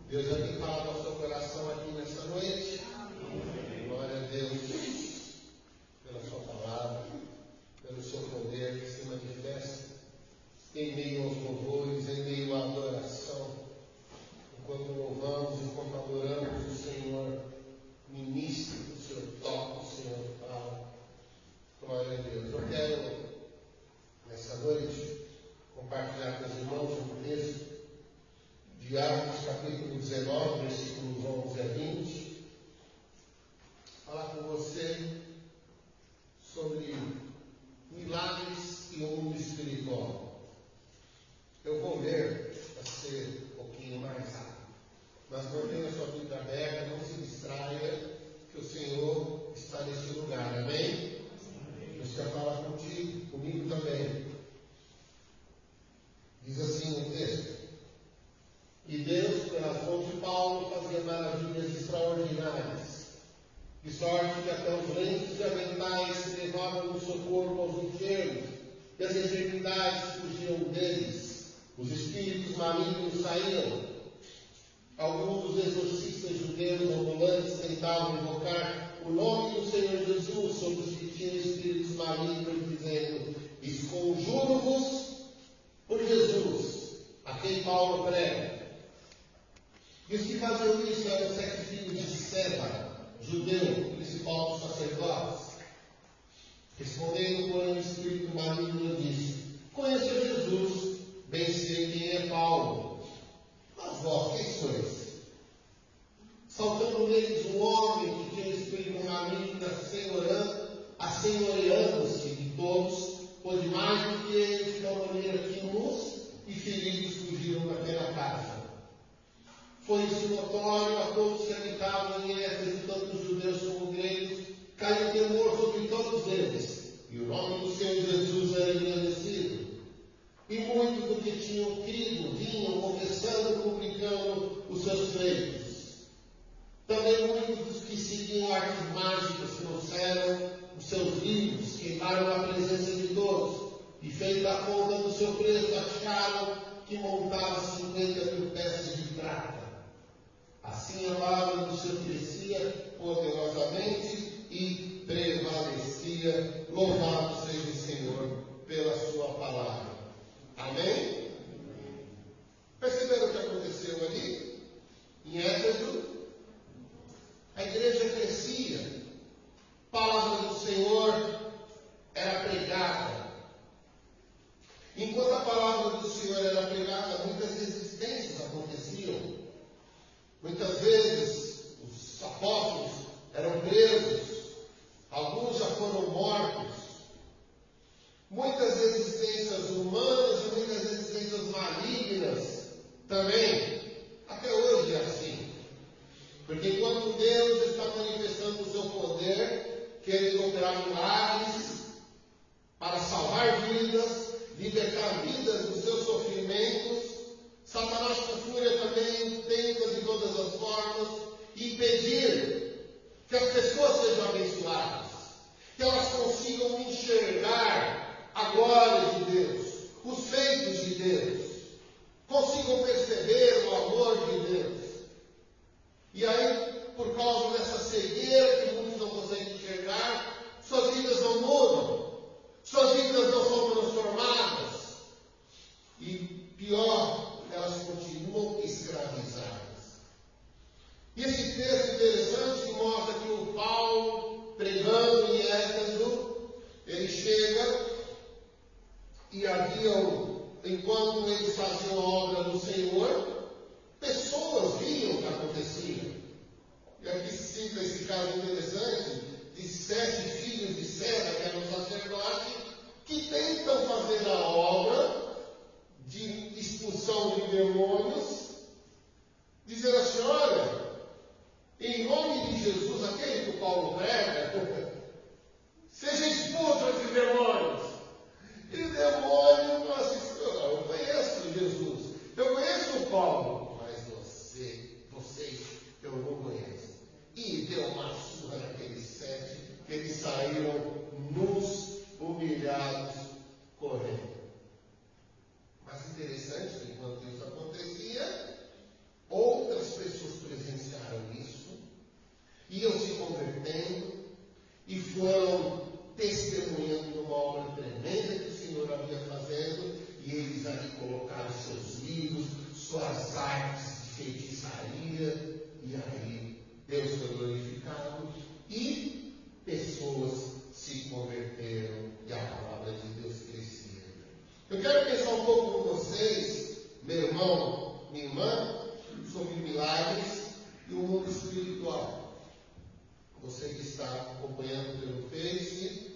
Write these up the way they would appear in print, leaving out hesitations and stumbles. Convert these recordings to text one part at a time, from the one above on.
Deus vai ter falado ao seu coração aqui nessa noite. Glória a Deus pela sua palavra, pelo seu poder que se manifesta em meio aos louvores, em meio à adoração. Enquanto louvamos, enquanto adoramos o Senhor, ministra, o Senhor toca, o Senhor fala. Glória a Deus. Eu quero, nessa noite, compartilhar com os irmãos um texto de Atos, capítulo 19, versículos 11 a 20. Falar com você sobre milagres e mundo espiritual. Eu vou ler para ser um pouquinho mais rápido, mas mantenha a sua Bíblia aberta, não se distraia, que o Senhor está nesse lugar, amém? Deus quer falar contigo, comigo também. Diz assim o texto: e Deus, pelas mãos de Paulo, fazia maravilhas extraordinárias, de sorte que até os lenços e aventais se levavam no seu corpo aos enfermos, e as enfermidades fugiam deles. Os espíritos malignos saíam. Alguns dos exorcistas judeus ambulantes tentavam invocar o nome do Senhor Jesus sobre os que tinham espíritos malignos, dizendo: esconjuro-vos por Jesus, a quem Paulo prega. E os que faziam isso eram 7 filhos de Seba, judeu, principal dos sacerdotes. Respondendo, porém, o espírito maligno disse: conheço Jesus, bem sei quem é Paulo. Mas vós, quem sois? Saltando neles um homem que tinha um espírito maligno, assenhoreando-se de todos, pôde mais do que eles, de tal maneira que nus e feridos fugiram daquela casa. Foi isso notório a todos que habitavam em Éfeso, tanto judeus como gregos. Caiu temor sobre todos eles, e o nome do Senhor Jesus era engrandecido. E muitos do que tinham crido vinham confessando e publicando os seus feitos. Também muitos dos que seguiam artes mágicas trouxeram os seus livros, queimaram na presença de todos, e feita a conta do seu preço, acharam que montava 50.000 peças de prata. Assim a palavra do Senhor crescia poderosamente e prevalecia. Louvado seja o Senhor pela sua palavra. Amém? Perceberam o que aconteceu ali? Em Éfeso, a igreja crescia, a palavra do Senhor era pregada. Enquanto a palavra do Senhor era pregada, muitas resistências aconteciam. Muitas vezes os apóstolos eram presos, alguns já foram mortos. Muitas resistências humanas e muitas resistências malignas também. Até hoje é assim. Porque enquanto Deus está manifestando o seu poder, querendo operar milagres para salvar vidas, libertar vidas dos seus sofrimentos, Satanás com fúria também tenta de todas as formas impedir que as pessoas sejam abençoadas, que elas consigam enxergar a glória de Deus, os feitos de Deus, consigam perceber o amor de Deus. E aí, por causa dessa cegueira que muitos não conseguem enxergar, suas vidas não mudam, suas vidas não são transformadas. E pior, elas continuam escravizadas. E esse texto interessante mostra que o Paulo, pregando em Éfeso, ele chega e haviam, enquanto eles faziam a obra do Senhor, pessoas viam o que acontecia. E aqui se cita esse caso interessante de 7 filhos de Seba, que eram sacerdotes, que tentam fazer a obra de expulsão de demônios, dizendo assim: olha, em nome de Jesus, aquele que o Paulo prega, seja expulso esses demônios. E o demônio, eu conheço Jesus, eu conheço o Paulo. está acompanhando pelo Face,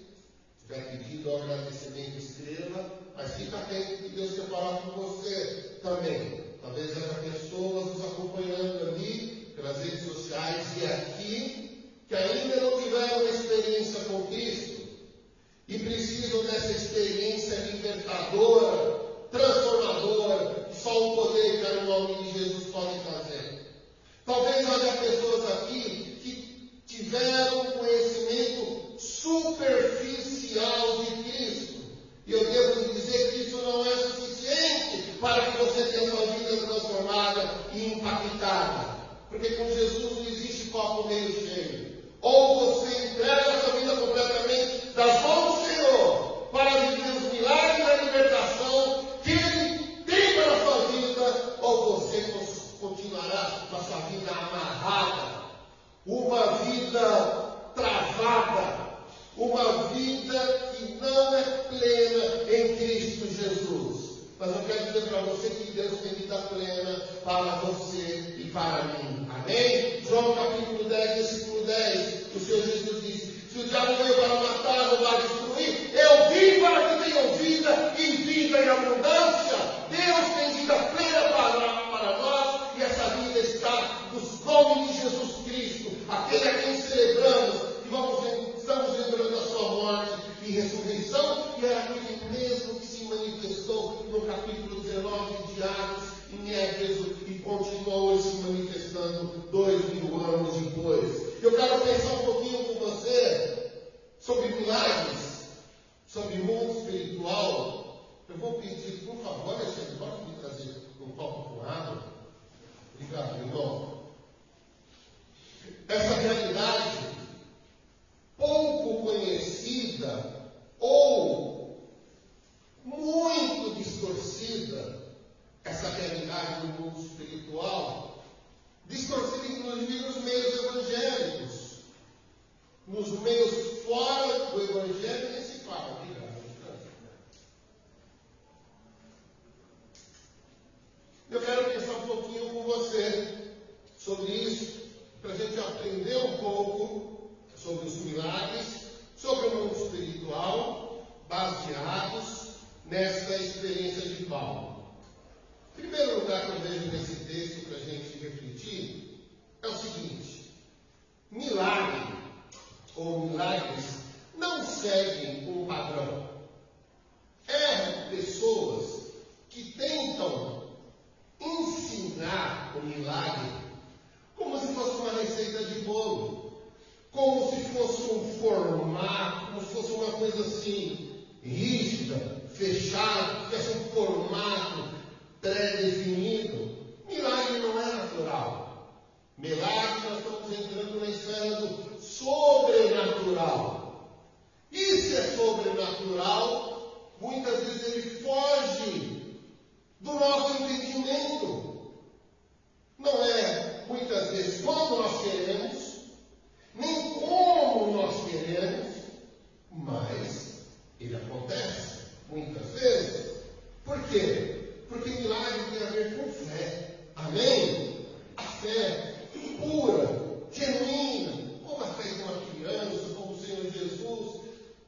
tiver pedido o agradecimento, escreva, mas fica atento que Deus quer falar com você também. Talvez haja pessoas nos acompanhando ali, pelas redes sociais e aqui, que ainda não tiveram uma experiência com Cristo e precisam dessa experiência libertadora, transformadora, que só o poder que o nome de Jesus pode trazer. Talvez haja pessoas aqui que tiveram conhecimento superficial de Cristo. E eu devo lhe dizer que isso não é suficiente para que você tenha sua vida transformada e impactada. Porque com Jesus não existe copo meio cheio. Ou você entrega a sua vida completamente das mãos do Senhor para viver os milagres da libertação que Ele tem para a sua vida, ou você continuará com a sua vida amarrada, uma vida travada, uma vida que não é plena em Cristo Jesus. Mas eu quero dizer para você que Deus tem vida plena para você e para mim. Amém? João capítulo 10, versículo 10, o Senhor Jesus disse: se o diabo veio para matar, roubar, destruir, eu vim para que tenham vida e vida em abundância. Deus tem vida plena para nós, e essa vida está nos nomes de Jesus Cristo, aquele a quem celebramos, e estamos lembrando a sua morte e ressurreição, e era aquele mesmo que se manifestou no capítulo 19 de Atos, em Éfeso, e continuou se manifestando 2000 anos depois. Eu quero pensar um pouquinho com você sobre milagres, sobre o mundo espiritual. Eu vou pedir, por favor, Alexandre, pode me trazer um copo com água? Obrigado, irmão. Essa realidade pouco conhecida ou muito distorcida, essa realidade do mundo espiritual, distorcida inclusive nos meios evangélicos. Nos meios fora do evangelho nem se fala. Eu quero pensar um pouquinho com você sobre isso, para a gente aprender um pouco sobre os milagres, sobre o mundo espiritual, baseados nessa experiência de Paulo. Em primeiro lugar que eu vejo nesse texto para a gente refletir é o seguinte: milagre ou milagres não seguem um padrão. Pessoas que tentam ensinar o milagre como se fosse uma receita de bolo, como se fosse um formato, como se fosse uma coisa assim, rígida, fechada, que fosse um formato pré-definido. Milagre não é natural. Milagre, nós estamos entrando na esfera do sobrenatural. E se é sobrenatural, muitas vezes ele foge do nosso entendimento. Não é, muitas vezes, quando nós queremos, nem como nós queremos, mas ele acontece muitas vezes. Por quê? Porque milagre tem a ver com fé. Amém? A fé pura, genuína, como a fé de uma criança, como o Senhor Jesus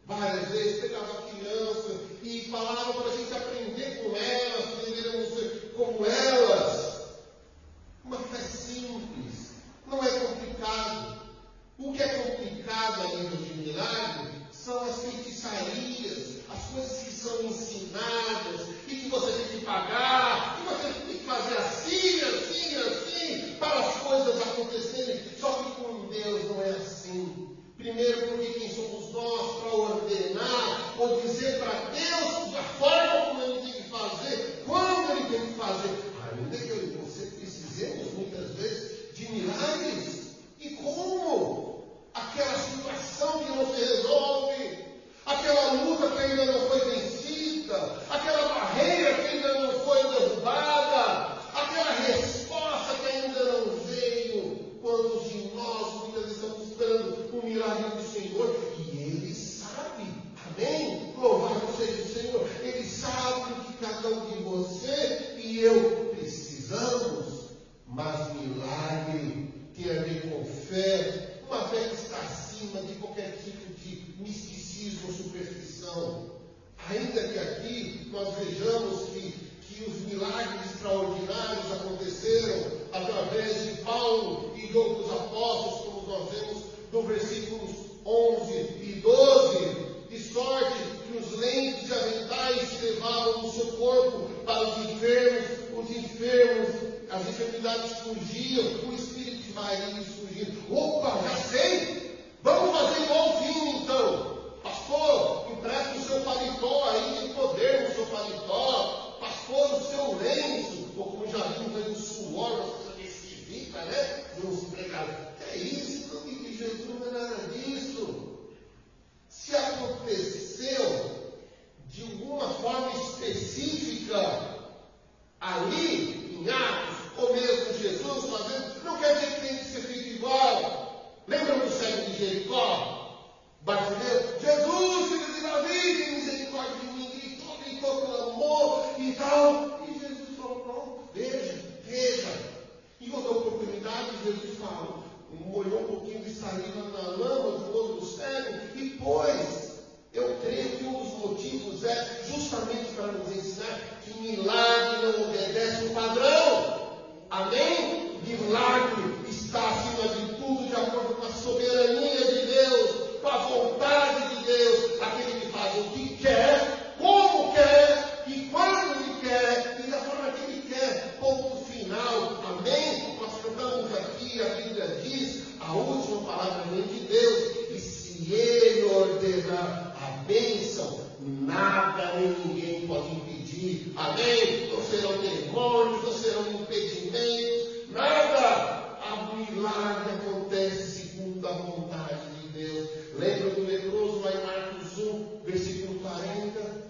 várias vezes pegava a criança e falava para a gente aprender com elas, aprendermos como elas. Uma fé simples, não é complicada surgia, o espírito de Maria surgia. Opa, já sei! Vamos fazer igualzinho então. Pastor, empresta o seu paletó aí, tem poder no seu paletó. Pastor, o seu lenço, ou como já vimos aí, o suor, uma coisa esquisita, né? De uns pregadores. É isso, não digo que Jesus não é nada disso. Se aconteceu de alguma forma específica ali, em Atos, ou mesmo Jesus fazendo, não quer dizer que tem que ser feito igual. Lembram do cego de Jericó? Bartimeu, Jesus, filho de Davi, tem misericórdia de mim, gritou, clamou e tal. E Jesus falou, pronto, veja. E outra oportunidade, Jesus falou, molhou um pouquinho de saliva na lama do olho do cego e pôs. Eu creio que um dos motivos é justamente para nos ensinar que milagre não obedece o padrão. Amém? Milagre está acima de tudo, de acordo com a soberania de Deus, com a vontade de Deus, aquele que faz o que quer, como quer e quando ele quer e da forma que ele quer. Ponto final. Amém? Nós cantamos aqui, a Bíblia diz, a última palavra de Deus, e se ele ordenar a bênção, nada nem ninguém pode impedir. Amém? Não serão demônios, não serão impedimentos, nada. A milagre acontece segundo a vontade de Deus. Lembra do leproso lá em Marcos 1, versículo 40?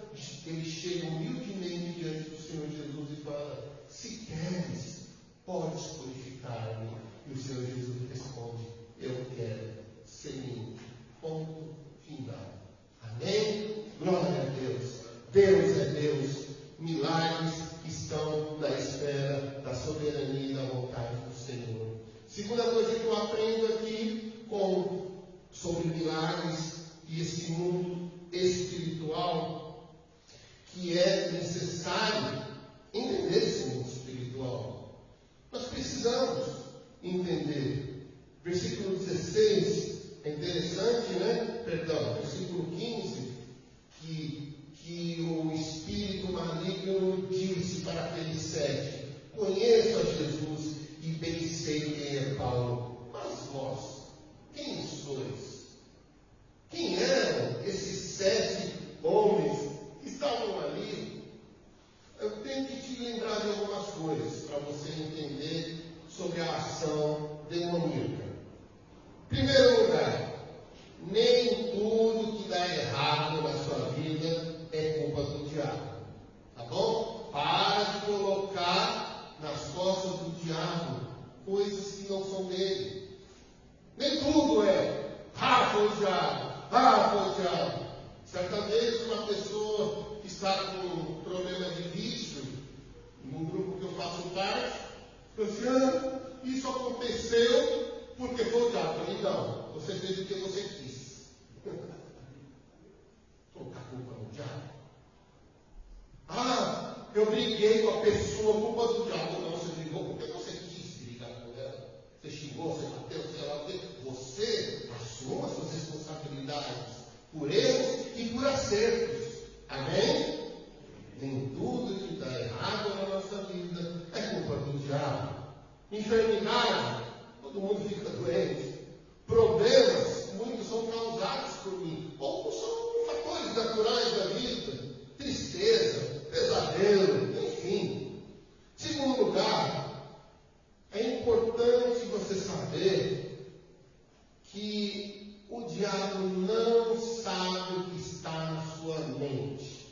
Ele chega humildemente diante do Senhor Jesus e fala: se queres, podes purificar-me. E o Senhor Jesus responde: eu quero, Senhor. Ponto final. Amém? Glória a Deus. Deus é Deus. Milagres estão na esfera da soberania e da vontade do Senhor. Segunda coisa que eu aprendo aqui sobre milagres e esse mundo espiritual, que é necessário entender esse mundo espiritual. Nós precisamos entender. Versículo 16, é interessante, né? Versículo 15, que o espírito maligno disse para aqueles 7: conheço a Jesus e bem sei quem é Paulo, mas vós, quem sois? Quem eram esses 7 homens que estavam ali? Eu tenho que te lembrar de algumas coisas para você entender sobre a ação demoníaca. Em primeiro lugar, nem tudo que dá errado na sua vida é culpa do diabo. Tá bom? Para de colocar nas costas do diabo coisas que não são dele. Nem tudo é, foi o diabo. Certa vez uma pessoa que está com problema de vício, num grupo que eu faço parte, falou assim: isso aconteceu porque foi o diabo. Eu falei: não, você fez o que você quis. Colocar culpa no diabo. Eu briguei com a pessoa, culpa do diabo. Não, você brigou porque você quis brigar com ela. Você xingou, você bateu, sei lá o quê. Você assuma as suas responsabilidades por erros e por acertos. Amém? Nem tudo que dá errado na nossa vida é culpa do diabo. Enfermidade, todo mundo fica doente. Problemas, muitos são causados por mim, ou são fatores naturais da vida, tristeza, pesadelo, enfim. Segundo lugar, é importante você saber que o diabo não sabe o que está na sua mente.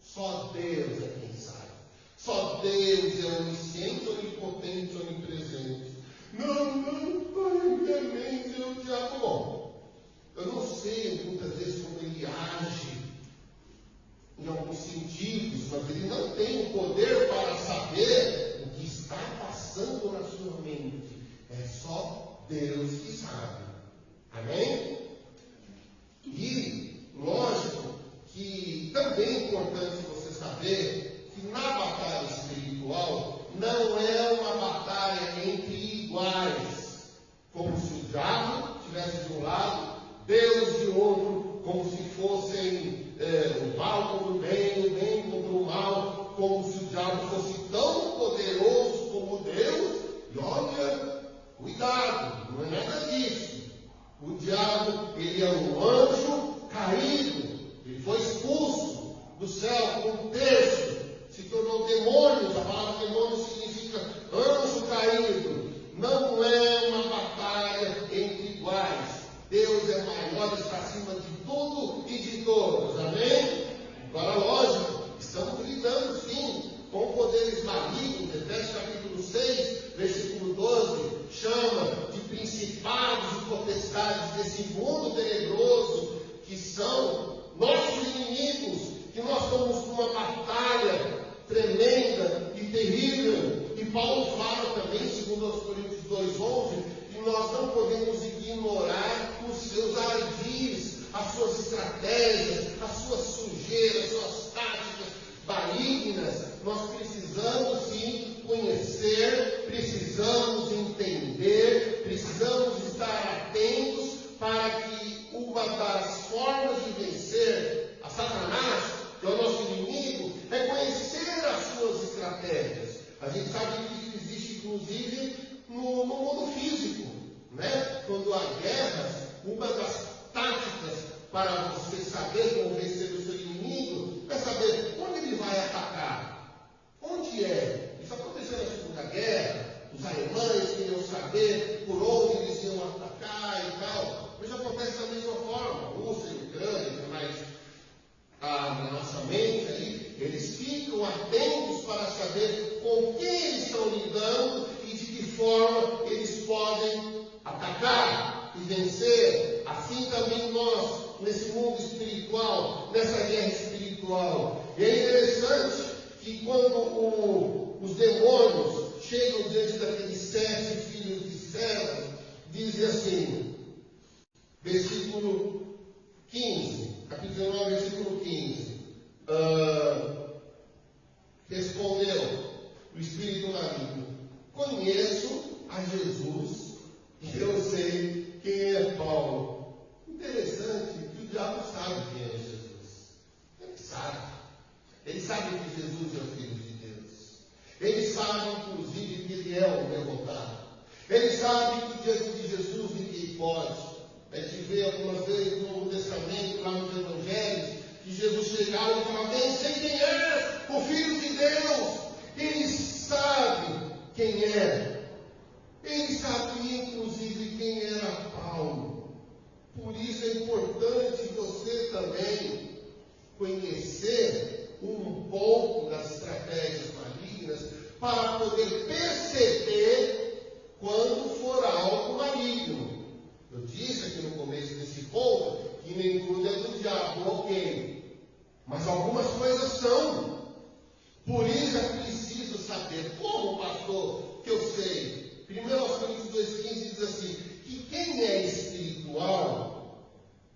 Só Deus é quem sabe. Só Deus é onisciente, onipotente, onipresente. Não, minha mente é o diabo. Bom, eu não sei muitas vezes como ele age em alguns sentidos, mas ele não tem o poder para saber o que está passando na sua mente. É só Deus que sabe. Amém? E, lógico, que também é importante você saber que na batalha espiritual não é uma batalha entre iguais, como se o diabo estivesse de um lado, Deus de outro, como se fossem o mal contra o bem contra o mal, como se o diabo fosse tão poderoso como Deus. E olha Cuidado, não é nada disso. O diabo, ele é um anjo caído. Ele foi expulso do céu com um terço. Se tornou demônios. A palavra demônio significa anjo caído. Não é uma batalha entre iguais. Deus é maior, está acima de tudo e de todos. Amém? Agora, lógico, estamos lidando sim com poderes malignos. Efésios capítulo 6, versículo 12, chama de principados e potestades desse mundo tenebroso, que são nossos inimigos, que nós estamos numa batalha tremenda e terrível. E Paulo fala também, segundo aos Coríntios 2:11, que nós não podemos ignorar os seus ardis, as suas estratégias, as suas sujeiras, as suas táticas malignas. Nós precisamos sim conhecer, precisamos entender, precisamos estar atentos para que uma das formas de vencer a Satanás, que é o nosso inimigo, é conhecer as suas estratégias. A gente sabe que isso existe inclusive no mundo físico, né? Quando há guerras, uma das táticas para você saber como vencer o seu inimigo é saber onde ele vai atacar. Onde é? Isso aconteceu na Segunda Guerra. Os alemães queriam saber por onde eles iam atacar e tal. Hoje acontece da mesma forma. Rússia e Ucrânia, mas na nossa mente aí, eles ficam atentos para saber com quem eles estão lidando e de que forma eles podem atacar e vencer. Assim também nós, nesse mundo espiritual, nessa guerra espiritual. E é interessante que quando os demônios chegam diante daqueles 7 filhos de Sela, dizem assim, versículo 15, capítulo 19, versículo 15. Respondeu o espírito maligno: conheço a Jesus e eu sei quem é Paulo. Interessante que o diabo sabe quem é Jesus. Ele sabe. Ele sabe que Jesus é o Filho de Deus. Ele sabe, inclusive, que ele é o derrotado. Ele sabe que diante de Jesus ninguém pode. A gente vê algumas vezes no Novo Testamento, lá nos Evangelhos, que Jesus chegava e falava: bem, sei quem é o Filho de Deus. Ele sabe quem é. Ele sabia, inclusive, quem era Paulo. Por isso é importante você também conhecer um pouco das estratégias malignas para poder perceber quando for algo maligno. Eu disse aqui no começo desse ponto que nem tudo é do diabo, ok. Mas algumas coisas são. Por isso é preciso saber. Como, pastor, que eu sei? 1 Coríntios 2,15 diz assim, que quem é espiritual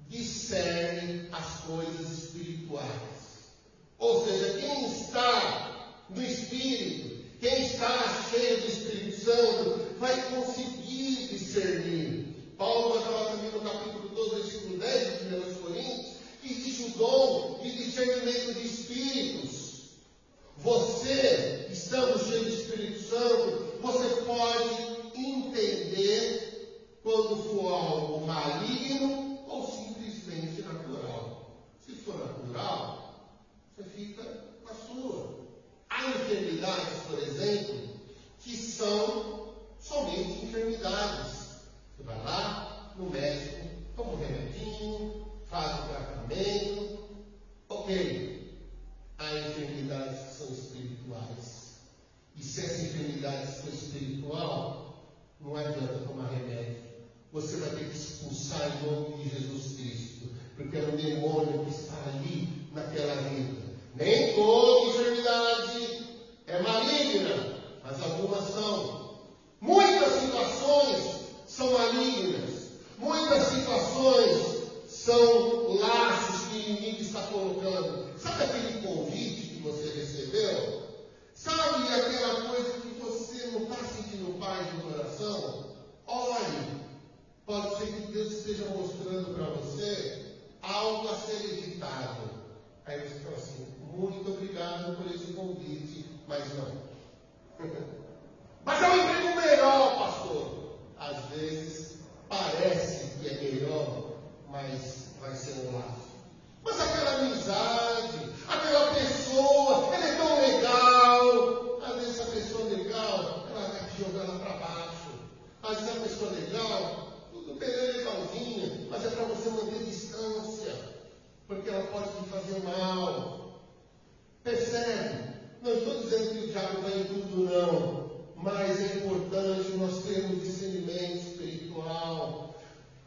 discerne as coisas espirituais. Ou seja, quem está no Espírito, quem está cheio do Espírito Santo, vai conseguir discernir. Paulo vai falar também no capítulo 12, versículo 10 de 1 Coríntios, que existe o dom de discernimento de espíritos. Você, estando cheio do Espírito Santo, você pode entender quando for algo maligno ou simplesmente natural. Se for natural, você fica com a sua. Há enfermidades, por exemplo, que são somente lá para baixo. Às vezes a pessoa legal, tudo bem, é legalzinha, mas é para você manter distância, porque ela pode te fazer mal. Percebe? Não estou dizendo que o diabo vai em tudo, não. Mas é importante nós termos discernimento espiritual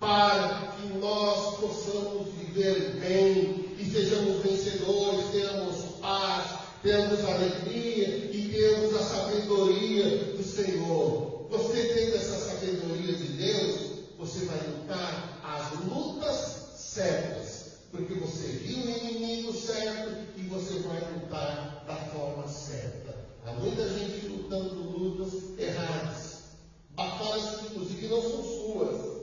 para que nós possamos viver bem e sejamos vencedores, tenhamos paz, tenhamos alegria e tenhamos a sabedoria do Senhor. Você tendo essa sabedoria de Deus, você vai lutar as lutas certas, porque você viu o inimigo certo e você vai lutar da forma certa. Há muita gente lutando lutas erradas, batalhas que inclusive não são suas.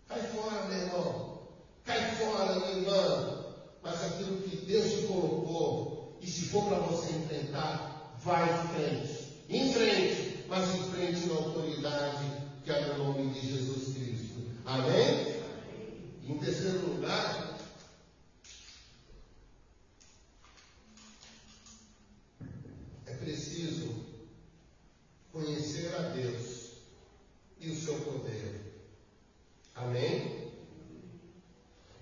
Cai fora, meu irmão. Cai fora, minha irmã. Mas aquilo que Deus te colocou, e se for para você enfrentar, vai em frente. Em frente, mas em frente na autoridade que é no nome de Jesus Cristo. Amém? E em terceiro lugar, é preciso conhecer a Deus e o seu poder. Amém?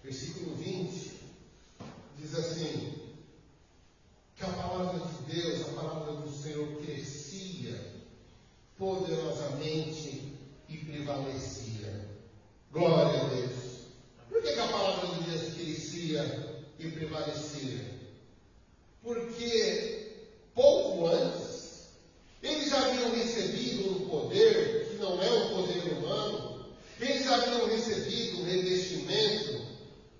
Versículo 20 diz assim: que a palavra de Deus, a palavra do Senhor crescia poderosamente e prevalecia. Glória a Deus. Por que a palavra de Deus crescia e prevalecia? Porque pouco antes eles haviam recebido um poder que não é um poder humano. Eles haviam recebido um revestimento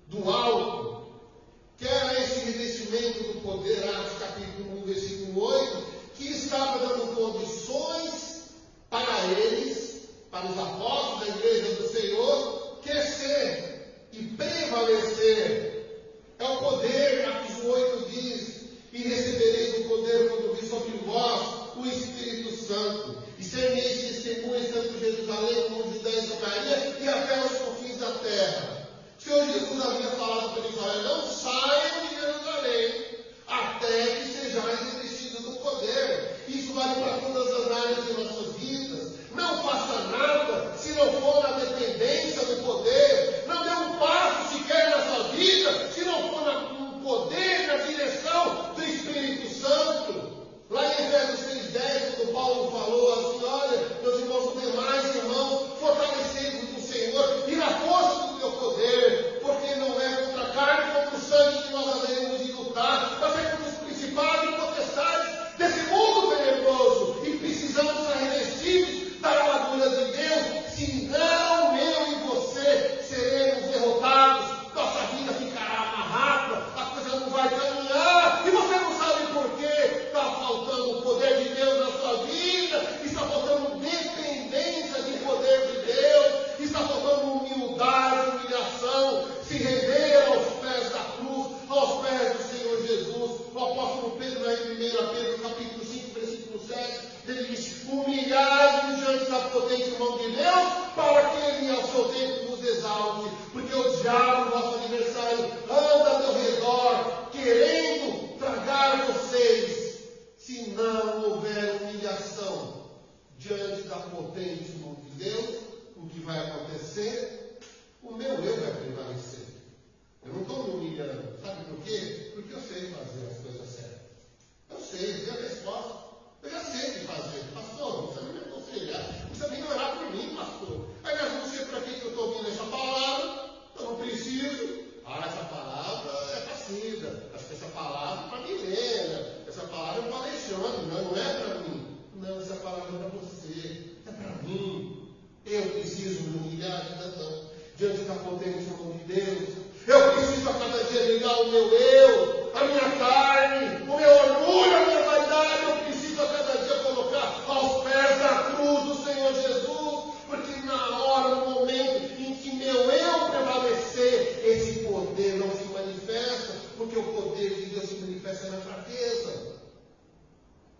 do alto, que era esse revestimento do poder, Atos capítulo 1, versículo 8, que estava dando condições para eles, para os apóstolos da igreja do Senhor, crescer e prevalecer. É o poder, Atos 8 diz: e recebereis o poder quando vir sobre vós o Espírito Santo, e sereis testemunhas tanto em Jerusalém como em Judéia e Samaria e até os confins da terra. O Senhor Jesus havia falado para Israel: não saiam de Jerusalém até que sejais revestidos do poder. Isso vale para todas as áreas de nossas vidas. Não faça nada se não for na dependência do poder. Não dê um passo sequer na sua vida se não for no poder, na direção do Espírito Santo. Lá em Efésios 3:10, quando Paulo falou assim: olha, meus irmãos, os demais irmãos, fortalecidos no Senhor e na força do teu poder, porque não é contra a carne e contra o sangue que nós haveremos de lutar, mas é contra os principados e potestades desse mundo tenebroso, e precisamos estar revestidos da armadura de Deus, senão eu e você seremos derrotados, nossa vida ficará amarrada, a coisa não vai caminhar, e você não sabe por quê. Está faltando o poder de Deus na sua vida, está faltando dependência do poder de Deus, está faltando humildade, humilhação, se render aos pés da cruz, aos pés do Senhor Jesus. O apóstolo Pedro, em 1 Pedro capítulo 5, versículo 7, ele diz: humilhai-vos diante da potente mão de Deus, para que ele ao seu tempo vos exalte, porque o diabo, nosso adversário, anda ao teu redor, querendo tragar vocês. Se não houver humilhação diante da potente mão de Deus, o que vai acontecer? O meu eu vai prevalecer. Eu não estou me humilhando. Sabe por quê? Porque eu sei fazer as coisas certas. Eu sei, eu sei a resposta. Eu já sei o que fazer. Pastor, não precisa me aconselhar. Não precisa nem orar por mim, pastor. Aliás, não sei para que eu estou ouvindo essa palavra. Eu não preciso. Essa palavra é para Cida. Acho que essa palavra é para Milena. Essa palavra é para Alexandre. Não é para mim. Não, essa palavra é para você. É para mim. Eu preciso me humilhar diante da potente mão de Deus. Eu preciso a cada dia ligar o meu eu, a minha carne, o meu orgulho, a minha vaidade. Eu preciso a cada dia colocar aos pés da cruz do Senhor Jesus, porque na hora, no momento em que meu eu prevalecer, esse poder não se manifesta, porque o poder de Deus se manifesta na fraqueza,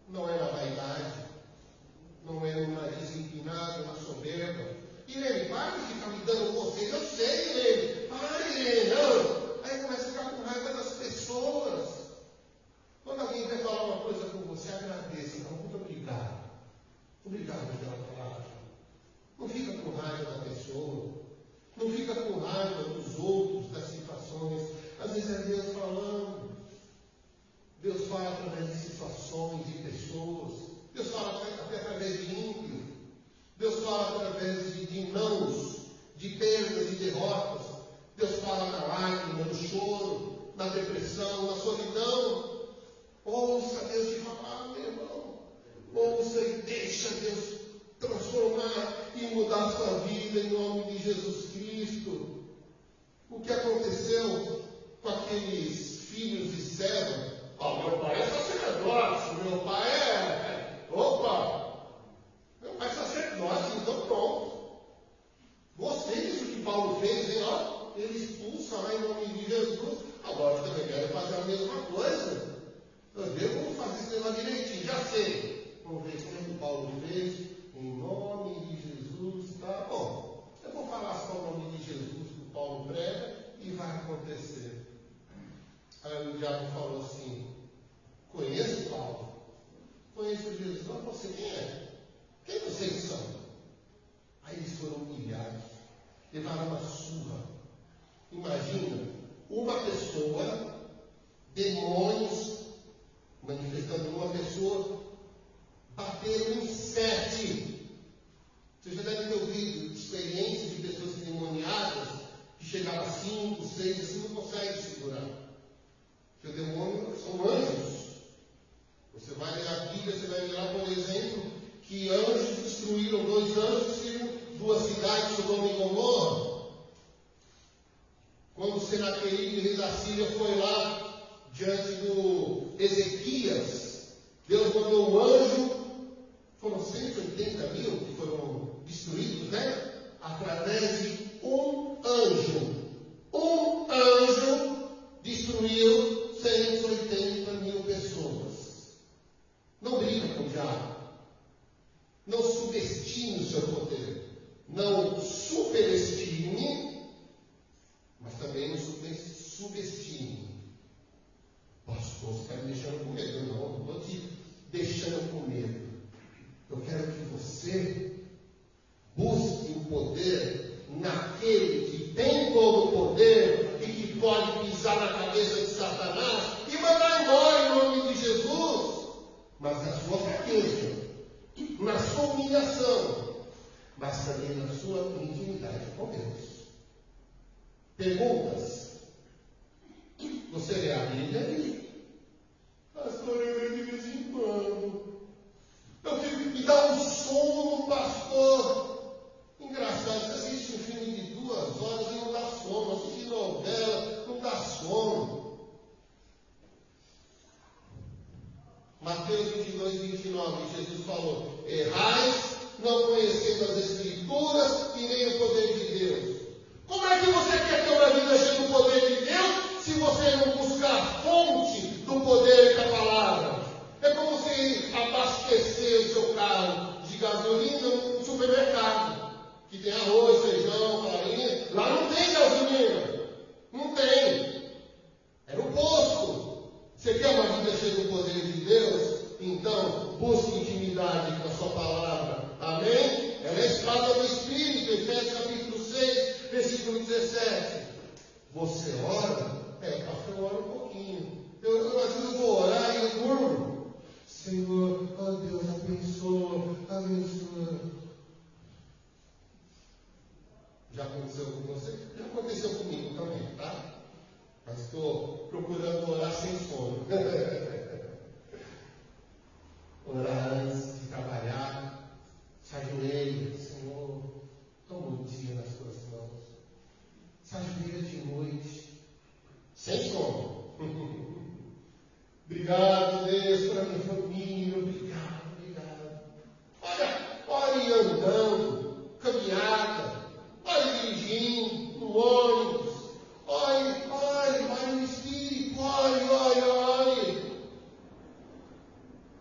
não é na vaidade, não é no nariz empinado, na soberba. Irene, pare de ficar me dando conselho. Eu sei, Irene. Pare, Irene. Não. Aí começa a ficar com raiva das pessoas. raiva da pessoa. Não fica com raiva dos outros, das situações. Às vezes é Deus falando. Deus fala através de situações, de pessoas. Deus fala até através de ímpio. Deus fala através de nãos, de perdas e derrotas. Deus fala na lágrima, no choro, na depressão, na solidão. Ouça Deus te falar, meu irmão. Ouça e deixa Deus transformar e mudar a sua vida em nome de Jesus Cristo. O que aconteceu com aqueles filhos de Seva? Meu pai é sacerdote, meu pai é... Meu pai é sacerdote, então pronto. Gostei disso que Paulo fez, hein? Ele expulsa lá em nome de Jesus. Agora eu também quero fazer a mesma coisa. Eu devo fazer isso lá direitinho, já sei. Vamos ver como que Paulo fez, em nome de Jesus, tá bom. Eu vou falar só o nome de Jesus que o Paulo prega e vai acontecer. Aí o diabo falou assim: conheço Paulo, conheço Jesus, mas você quem é? Quem vocês são? Aí eles foram humilhados, levaram uma surra. Imagina, uma pessoa, demônios, manifestando uma pessoa, bateram em 7. Você já deve ter ouvido experiências de pessoas endemoniadas que chegavam a 5, 6, assim não consegue segurar. Porque o demônio são anjos. Você vai ler a Bíblia, você vai ver lá, por exemplo, que anjos destruíram, 2 anjos destruíram 2 cidades, Sodoma e Gomorra. Quando o Senaqueribe, rei da Síria, foi lá diante do Ezequias, Deus mandou um anjo, foram 180 mil que foram destruídos, né? Através de um anjo. Um anjo destruiu 180 mil pessoas. Não brinca com o diabo. Não subestime o seu poder. Não superestime, mas também não subestime. Pastor, você está me deixando com medo? Não estou te deixando com medo. Eu quero que você busque o poder naquele que tem todo o poder e que pode pisar na cabeça de Satanás e mandar embora em nome de Jesus. Mas na sua fraqueza, na sua humilhação, mas também na sua intimidade com Deus. Perguntas? Você lê a Bíblia? Pastor, eu leio de vez em quando. Eu fico, me dá um sono, pastor. Engraçado, você assiste um filme de 2 horas e não dá sono. Assiste novela, não dá sono. Mateus 22, 29, Jesus falou: errais, não conhecendo as Escrituras e nem o poder de Deus. Como é que você quer ter uma vida cheia do poder de Deus se você não buscar a fonte do poder da palavra? É como se abastecer o seu carro de gasolina num supermercado, que tem arroz, feijão, farinha. Lá não tem gasolina. Não tem. É no posto. Você quer uma vida cheia do poder de Deus? Então, busque intimidade com a sua palavra. Amém? Ela é a espada do Espírito. Efésios capítulo 6, versículo 17. Você ora? Pastor, eu oro um pouquinho. Às vezes eu vou orar e eu durmo. Senhor, ó Deus, abençoa. Já aconteceu com você? Já aconteceu comigo também, tá? Mas estou procurando orar sem sono. Orar antes de trabalhar. Se ajoelha, Senhor, toma um dia nas tuas mãos. Se ajoelha de noite, sem sono. Obrigado, Deus, pela minha família. Obrigado. Ore andando, caminhada. Ore dirigindo, no ônibus. Ore no Espírito. Ore.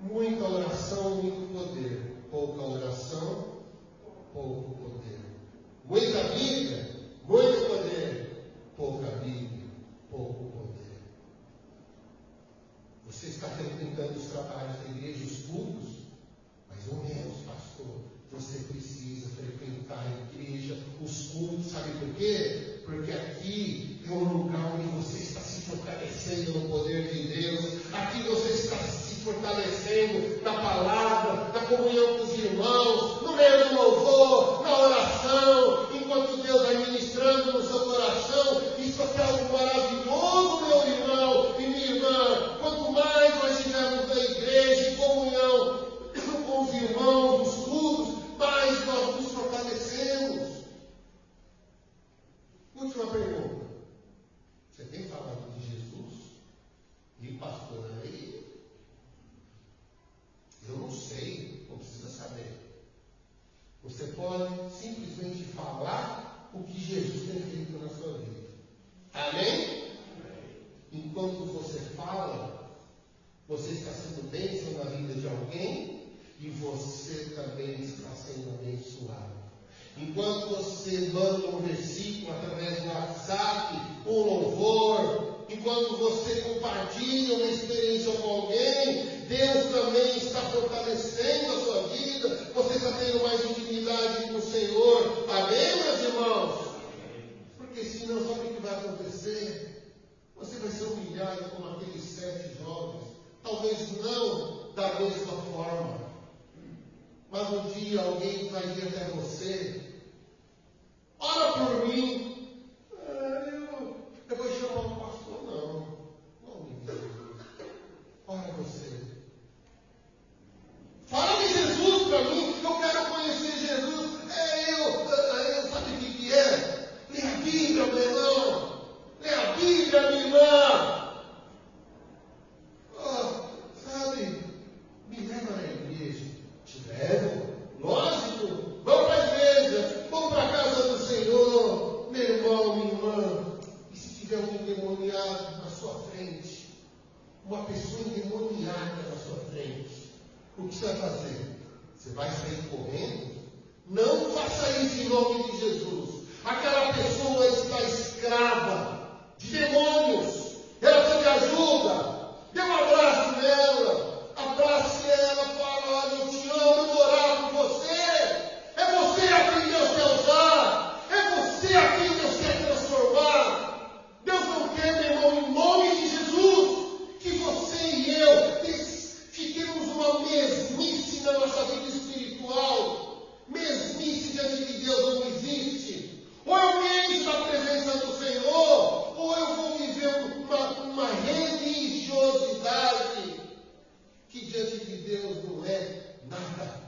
Muita oração, muito poder. Pouca oração, pouco poder. Muita Bíblia, muito poder. Pouca Bíblia, pouco poder. Você está frequentando os trabalhos da igreja, os cultos? Mais ou menos, pastor. Você precisa frequentar a igreja Sabe por quê? Porque aqui é um lugar onde você está se fortalecendo no poder de Deus. Aqui você está se fortalecendo na palavra, na comunhão com os irmãos, no meio do louvor, na oração, enquanto Deus vai ministrando no seu coração. Isso aqui é algo maravilhoso, meu irmão e minha irmã. Quanto mais nós estivermos na igreja, em comunhão com os irmãos, nos cultos, mais nós nos fortalecemos. Última pergunta. Você tem falado de Jesus? E pastor aí? Eu não sei, não precisa saber. Você pode simplesmente falar o que Jesus tem feito na sua vida. Amém? Enquanto você fala, você está sendo bênção na vida de alguém e você também está sendo abençoado. Enquanto você manda um versículo através do WhatsApp, um louvor, enquanto você compartilha uma experiência com alguém, Deus também está fortalecendo a sua vida, você está tendo mais intimidade com o Senhor. Amém, meus irmãos? Porque senão, sabe o que vai acontecer? Você vai ser humilhado como aqueles 7 jovens, talvez não da mesma forma, mas um dia alguém vai vir até você. Ora por mim. Eu vou chamar o pastor. Não me Jesus. Ora você. Fala de Jesus para mim. Eu quero conhecer Jesus. Sabe o que é? Lê a Bíblia, meu irmão. Lê a Bíblia, minha irmã. Sabe? Me leva na igreja. Te levo. Lógico. Vamos para a igreja. Vamos para a casa do Senhor. Meu irmão, minha irmã. E se tiver um endemoniado na sua frente? Uma pessoa endemoniada na sua frente? O que você vai fazer? Você vai sair correndo? Não faça isso em nome de Jesus. Aquela pessoa está escrava de demônios. Ela precisa de ajuda. Dê um abraço nela. Abrace ela, fala: olha, eu te amo, eu vou orar por você. É você a quem Deus quer usar. É você a quem Deus quer transformar. Deus não quer, meu irmão, em nome de Jesus, que você e eu fiquemos uma mesmice na nossa vida espiritual. Mesmice diante de Deus não existe. Ou eu me encho da presença do Senhor, ou eu vou viver uma religiosidade que diante de Deus não é nada.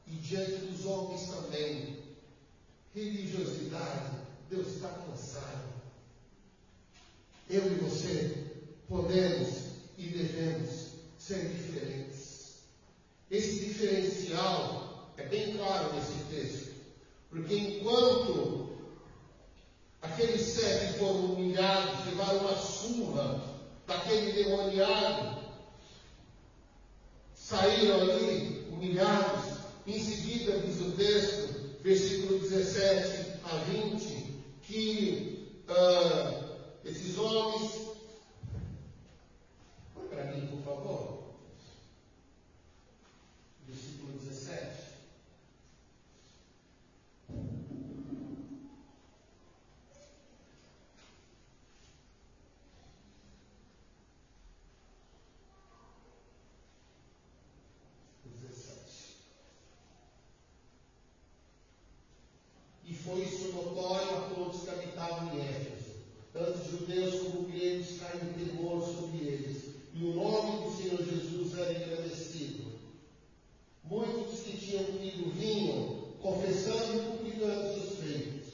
E diante dos homens também. Religiosidade, Deus está cansado. Eu e você podemos e devemos ser diferentes. Esse diferencial é bem claro nesse texto. Porque enquanto aqueles 7 foram humilhados, levaram uma surra daquele demoniado, saíram ali humilhados. Em seguida, diz o texto, versículo 17 a 20, que esses homens... Põe para mim, por favor. Versículo 17. E foi isso notório a todos que habitavam em Éfeso, tanto judeus como gregos, caiu temor sobre eles, e o nome do Senhor Jesus era engrandecido. Muitos que tinham tido vinham, confessando e publicando seus feitos.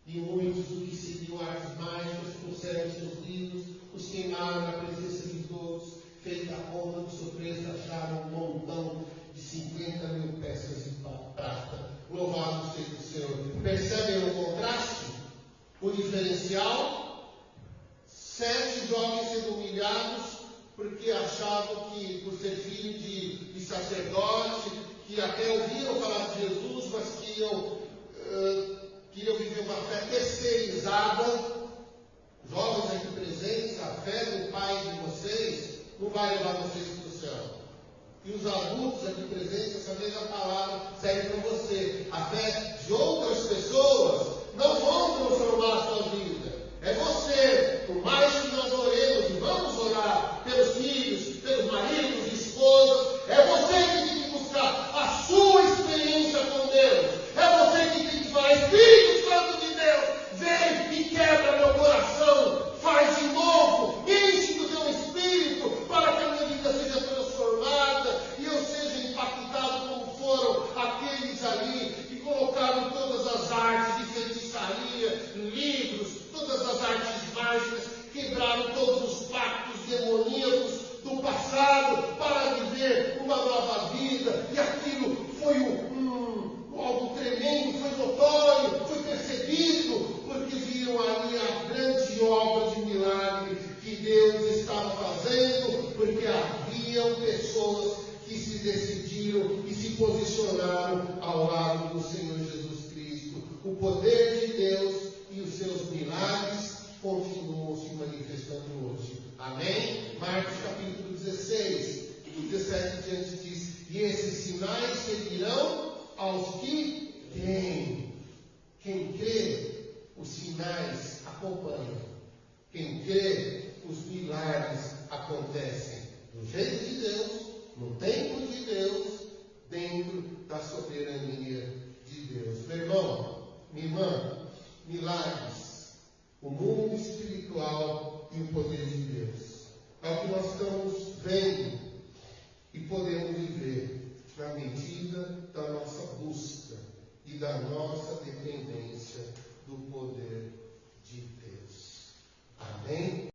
E muitos dos que seguiam artes mágicas trouxeram seus livros, os queimaram na presença de todos. Feita a conta de surpresa, acharam um montão de 50.000 peças de prata. Louvado seja o Senhor. Percebem o contraste? O diferencial? 7 jovens sendo humilhados porque achavam que, por ser filho de sacerdote, que até ouviram falar de Jesus, mas queriam viver uma fé terceirizada. Jovens aqui presentes, a fé do Pai de vocês não vai levar vocês para o céu. E os adultos aqui presentes, essa mesma palavra serve para você. A fé de outras pessoas acompanha. Quem crê, os milagres acontecem do jeito de Deus, no tempo de Deus, dentro da soberania de Deus. Meu irmão, minha irmã, milagres, o mundo espiritual e o poder de Deus. É o que nós estamos vendo e podemos viver na medida da nossa busca e da nossa dependência